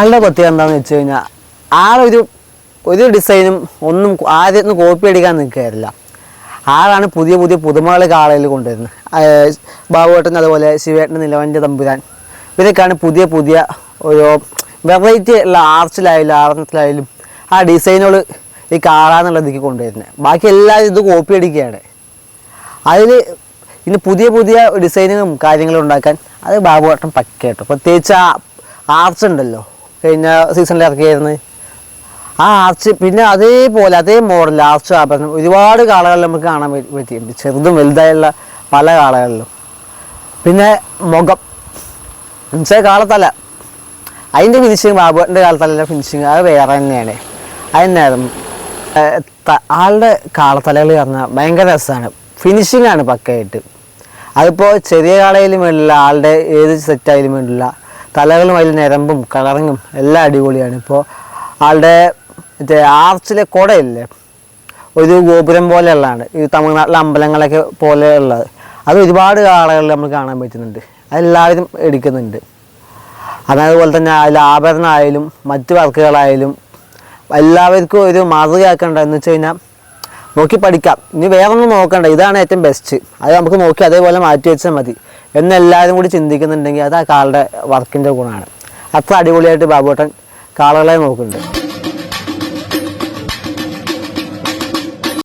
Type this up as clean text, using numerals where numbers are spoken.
ആളുടെ പ്രത്യേകത എന്താണെന്ന് വെച്ച് കഴിഞ്ഞാൽ ഒരു ഡിസൈനും ഒന്നും ആദ്യം കോപ്പി അടിക്കാൻ നിൽക്കുകയല്ല. ആളാണ് പുതിയ പുതിയ പുതുമകൾ കാളയിൽ കൊണ്ടുവരുന്നത്. ബാബുവേട്ടൻ, അതുപോലെ ശിവേട്ടൻ, നിലവൻ്റെ തമ്പുരാൻ, ഇവരൊക്കെയാണ് പുതിയ പുതിയ ഓരോ വെറൈറ്റി ഉള്ള ആർച്ചിലായാലും ആഭരണത്തിലായാലും ആ ഡിസൈനുകൾ ഈ കാളാന്നുള്ളതിലേക്ക് കൊണ്ടുവരുന്നത്. ബാക്കി എല്ലാവരും ഇത് കോപ്പി അടിക്കുകയാണ്. അതിൽ ഇനി പുതിയ പുതിയ ഡിസൈനുകളും കാര്യങ്ങളും ഉണ്ടാക്കാൻ അത് ബാബുവേട്ടൻ പക്കയാട്ടോ. പ്രത്യേകിച്ച് ആ ആർച്ച് ഉണ്ടല്ലോ, കഴിഞ്ഞ സീസണിൽ ഇറക്കിയായിരുന്നു ആ ആർച്ച്. പിന്നെ അതേപോലെ അതേ മോഡൽ ആർച്ച് ആഭരണം ഒരുപാട് കാളകളിൽ നമുക്ക് കാണാൻ പറ്റിയിട്ടുണ്ട്, ചെറുതും വലുതായുള്ള പല കാളകളിലും. പിന്നെ മുഖം എന്നുവെച്ചാൽ കാളത്തല, അതിൻ്റെ ഫിനിഷിങ്, ബാബുവേട്ടൻ്റെ കാളത്തലയുടെ ഫിനിഷിങ് അത് വേറെ തന്നെയാണ്. അതിനായിരുന്നു ആളുടെ കാളത്തലകൾ പറഞ്ഞാൽ ഭയങ്കര രസമാണ്. ഫിനിഷിങ്ങാണ് പക്കയായിട്ട്. അതിപ്പോൾ ചെറിയ കാളയിലും വേണ്ടില്ല, ആളുടെ ഏത് സെറ്റായാലും വേണ്ടില്ല, തലകളും അതിൽ ഞരമ്പും കളറിങ്ങും എല്ലാം അടിപൊളിയാണ്. ഇപ്പോൾ ആളുടെ മറ്റേ ആർച്ചിലെ കുടയില്ലേ, ഒരു ഗോപുരം പോലെയുള്ളതാണ്, ഈ തമിഴ്നാട്ടിലെ അമ്പലങ്ങളൊക്കെ പോലെയുള്ളത്. അത് ഒരുപാട് കാളകളിൽ നമ്മൾ കാണാൻ പറ്റുന്നുണ്ട്, അതെല്ലാവരും എടുക്കുന്നുണ്ട്. അതേപോലെ തന്നെ അതിൽ ആഭരണമായാലും മറ്റു വർക്കുകളായാലും എല്ലാവർക്കും ഒരു മാതൃകയാക്കേണ്ട എന്ന് വെച്ച് കഴിഞ്ഞാൽ നോക്കി പഠിക്കാം. ഇനി വേറൊന്നും നോക്കണ്ട, ഇതാണ് ഏറ്റവും ബെസ്റ്റ്, അത് നമുക്ക് നോക്കി അതേപോലെ മാറ്റി വെച്ചാൽ മതി എന്നെല്ലാവരും കൂടി ചിന്തിക്കുന്നുണ്ടെങ്കിൽ അത് ആ കാളുടെ വർക്കിൻ്റെ ഗുണമാണ്. അത്ര അടിപൊളിയായിട്ട് ബാബുവേട്ടൻ കാളകളെ നോക്കുന്നുണ്ട്.